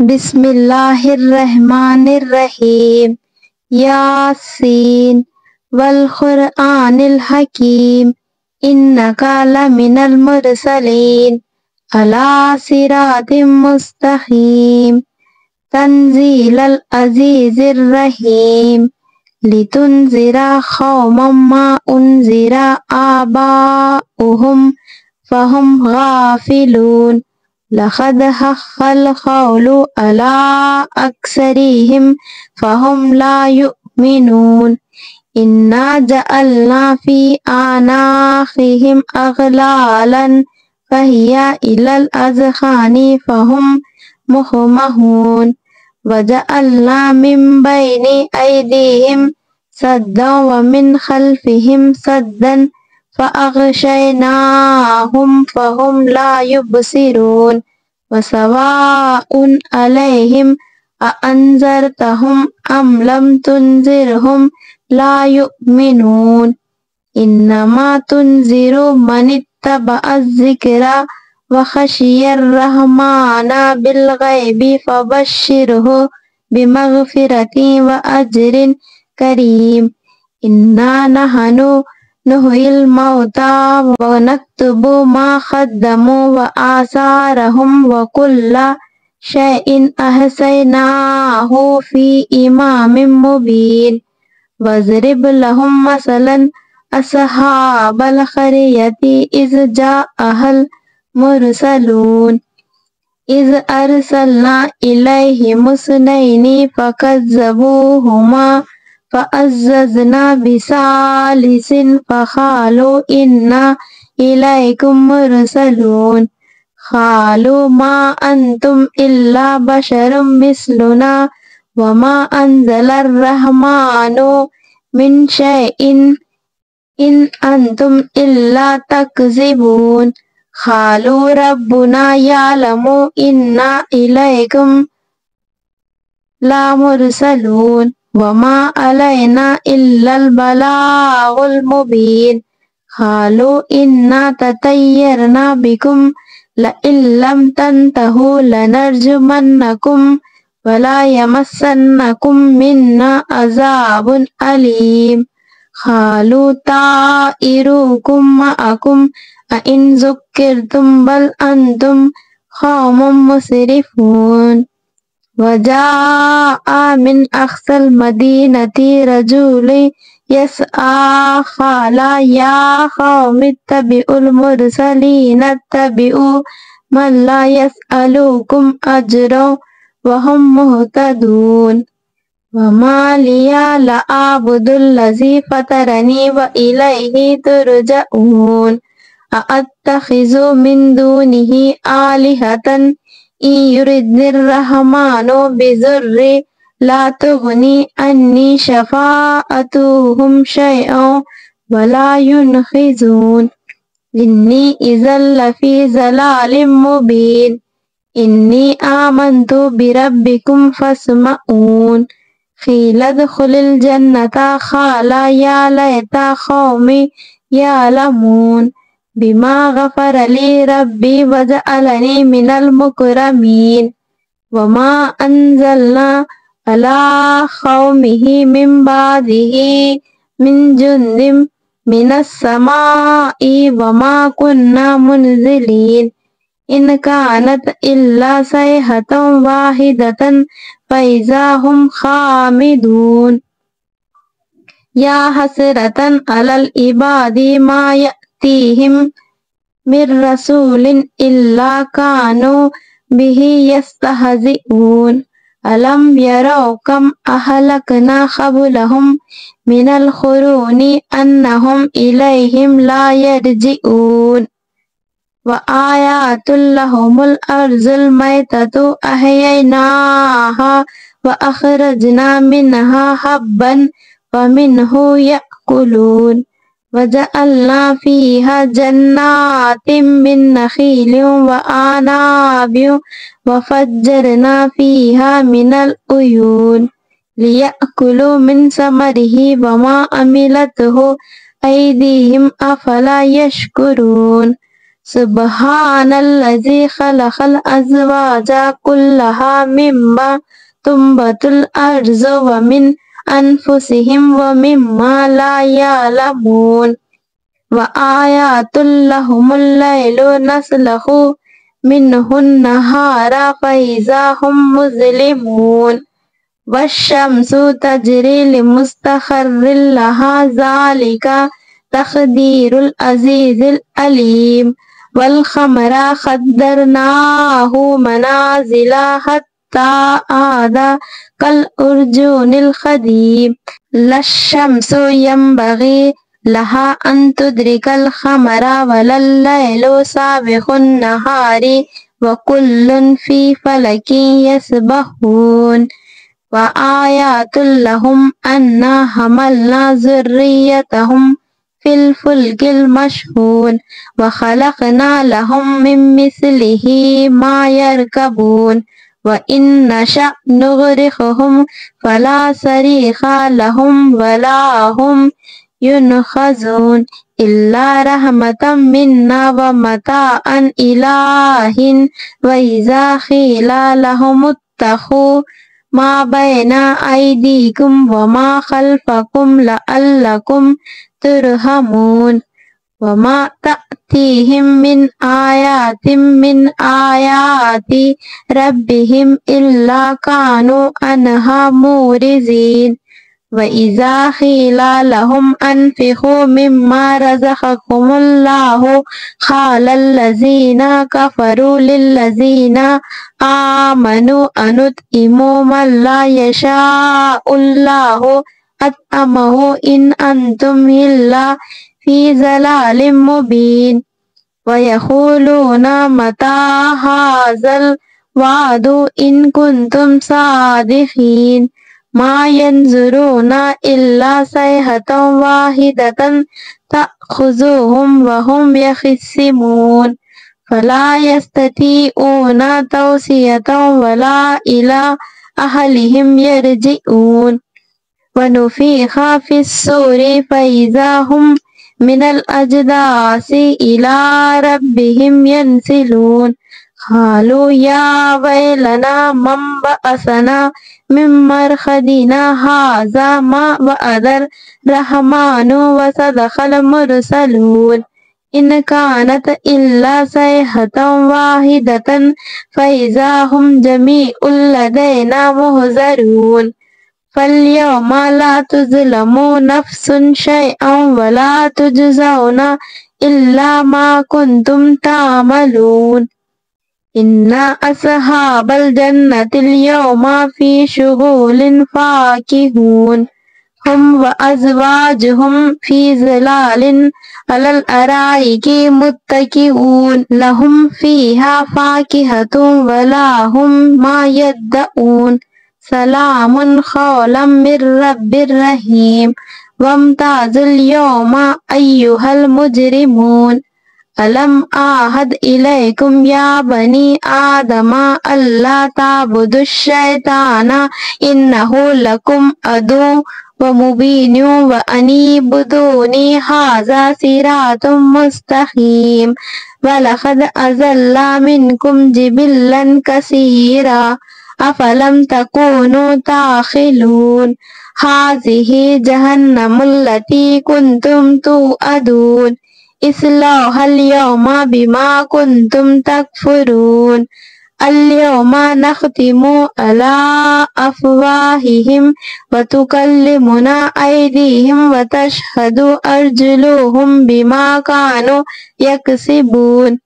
بسم اللہ الرحمن الرحیم یاسین والقرآن الحکیم انک لمن المرسلین علی صراط مستقیم تنزیل العزیز الرحیم لتنذر قوما ما انذر آباؤہم فہم غافلون لقد حق القول على أكثرهم فهم لا يؤمنون إنا جعلنا في أعناقهم أغلالا فهي إلى الأذقان فهم مقمحون وجعلنا من بين أيديهم سدا ومن خلفهم سدا فأغشيناهم فهم لا يبصرون وسواء عليهم أأنذرتهم أم لم تنذرهم لا يؤمنون إنما تنذر من اتبع الذكر وخشي الرحمن بالغيب فبشره بمغفرة وأجر كريم إنا نحن نحيي الموتى ونكتب ما قدموا وآثارهم وكل شيء أحصيناه في إمام مبين واضرب لهم مثلا أصحاب القرية إذ جاءها المرسلون إذ أرسلنا إليهم اثنين فكذبوهما فعززنا بثالث فقالوا إنا إليكم مرسلون قالوا ما أنتم إلا بشر مثلنا وما أنزل الرحمن من شيء إن أنتم إلا تكذبون قالوا ربنا يعلم إنا إليكم لمرسلون وما علينا إلا البلاغ المبين قالوا إنا تطيرنا بكم لئن لم تنتهوا لنرجمنكم ولا يمسنكم منا عذاب أليم قالوا طائركم معكم أئن ذكرتم بل أنتم قوم مسرفون وجاء من أقصى المدينة رجل يسعى قال يا قوم اتبعوا المرسلين اتبعوا من لا يسألكم أجرا وهم مهتدون وما لي لا أعبد الذي فطرني وإليه ترجعون أأتخذ من دونه آلهة إن يردني الرحمن بضر لا تغني عني شفاعتهم شيئا ولا ينقذون إني إذا لفي ضلال مبين إني آمنت بربكم فاسمعون قيل ادخل الجنة قال يا ليت قومي يعلمون بما غفر لي ربي وجعلني من المكرمين وما أنزلنا على قومه من بعده من جند من السماء وما كنا منزلين إن كانت إلا صيحة واحدة فإذا هم خامدون يا حسرة على العباد ما يأتيهم من رسول إلا كانوا به يستهزئون ألم يروا كم أهلكنا قبلهم من القرون أنهم إليهم لا يرجعون وآيات لهم الأرض الميتة أحييناها وأخرجنا منها حبا ومنه يأكلون وجعلنا فيها جنات من نخيل وأعناب وفجرنا فيها من العيون ليأكلوا من ثمره وما عملته أيديهم أفلا يشكرون سبحان الذي خلق الأزواج كلها مما تنبت الأرض ومن أنفسهم ومما لا يعلمون وآيات لهم الليل نسلخ منه النهار فإذا هم مظلمون والشمس تجري لمستقر لها ذلك تقدير العزيز العليم والقمر قدرناه منازل حتى عاد كالأرجون القديم لا الشمس ينبغي لها أن تدرك القمر ولا الليل سابق النهار وكل في فلك يسبحون وآيات لهم أنا حملنا ذريتهم في الفلك المشحون وخلقنا لهم من مثله ما يركبون وإن نشأ نغرقهم فلا صريخ لهم ولا هم ينقذون إلا رحمة منا ومتاعا إلى حين وإذا قيل لهم اتقوا ما بين أيديكم وما خلفكم لعلكم ترحمون وما تأتيهم من آيات من آيات ربهم إلا كانوا عنها معرضين وإذا قيل لهم أنفقوا مما رزقكم الله قال الذين كفروا للذين آمنوا أنطعم من لا يشاء الله أطعمه إن أنتم إلا في ضلال مبين ويقولون متى هذا الوعد إن كنتم صادقين ما ينظرون إلا صيحة واحدة تأخذهم وهم يخصمون فلا يستطيعون توصية ولا إلى أهلهم يرجعون ونفخ في الصور فإذا هم من الأجداث إلى ربهم ينسلون قالوا يا ويلنا من بعثنا من مرقدنا هذا ما وعد الرحمن وصدق المرسلون إن كانت إلا صيحة واحدة فإذا هم جميع لدينا محضرون فاليوم لا تظلم نفس شيئا ولا تجزون إلا ما كنتم تعملون إن أصحاب الجنة اليوم في شغل فاكهون هم وأزواجهم في ظلال على الأرائك متكئون لهم فيها فاكهة ولا هم ما يدعون سلام قولا من رب رحيم وامتازوا اليوم أيها المجرمون ألم أعهد إليكم يا بني آدم ألا تعبدوا الشيطان إنه لكم عدو ومبين وأن اعبدوني هذا صراط مستقيم ولقد أضل منكم جبلا كثيرا أفلم تكونوا تعقلون هذه جهنم التي كنتم توعدون اصلوها اليوم بما كنتم تكفرون اليوم نختم على أفواههم وتكلمنا أيديهم وتشهد أرجلهم بما كانوا يكسبون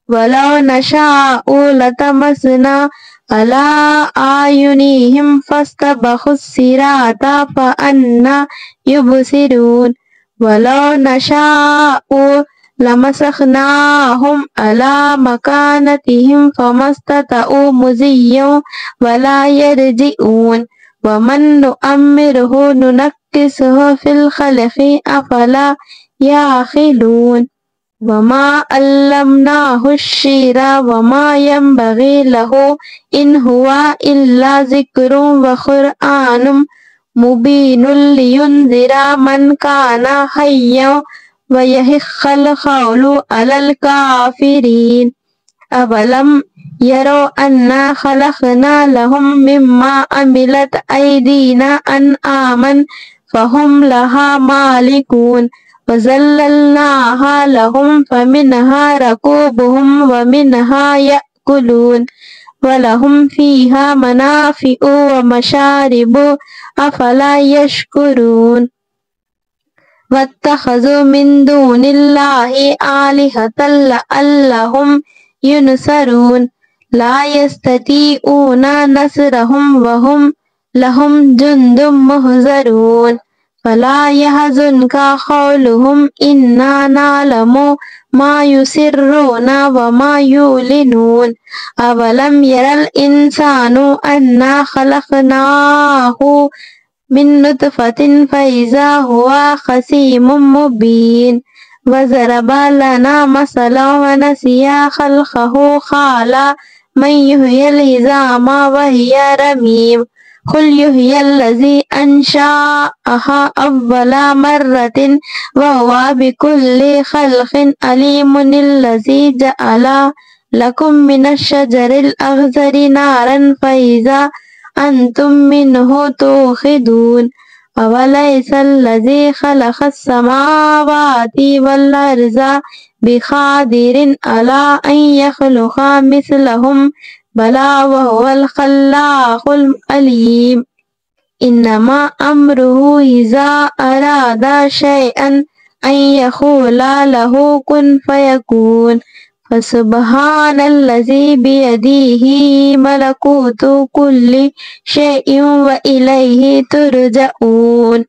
ولو نشاء لطمسنا على أعينهم فاستبقوا الصراط فأنى يبصرون ولو نشاء لمسخناهم على مكانتهم فما استطاعوا مضيا ولا يرجعون ومن نؤمره ننكسه في الخلق أفلا يعقلون وما علمناه الشعر وما ينبغي له إن هو إلا ذكر وقرآن مبين لينذر من كان حيا ويحق القول على الكافرين أولم يروا أنا خلقنا لهم مما عملت أيدينا أنعاما فهم لها مالكون وذللناها لهم فمنها ركوبهم ومنها يأكلون ولهم فيها منافع ومشارب أفلا يشكرون واتخذوا من دون الله آلهة لعلهم ينصرون لا يستطيعون نصرهم وهم لهم جند محضرون فلا يحزنك قولهم إنا نعلم ما يسرون وما يعلنون أولم ير الإنسان أنا خلقناه من نطفة فإذا هو خصيم مبين وضرب لنا مثلا ونسي خلقه قال من يحيي العظام وهي رميم قل يحيي الذي أنشأها أول مرة وهو بكل خلق عليم الذي جعل لكم من الشجر الأخضر نارا فإذا أنتم منه توقدون أوليس الذي خلق السماوات والأرض بقادر على أن يخلق مثلهم بلى وهو الخلاق العليم إنما أمره إذا أراد شيئا أن يقول له كن فيكون فسبحان الذي بيده ملكوت كل شيء وإليه ترجعون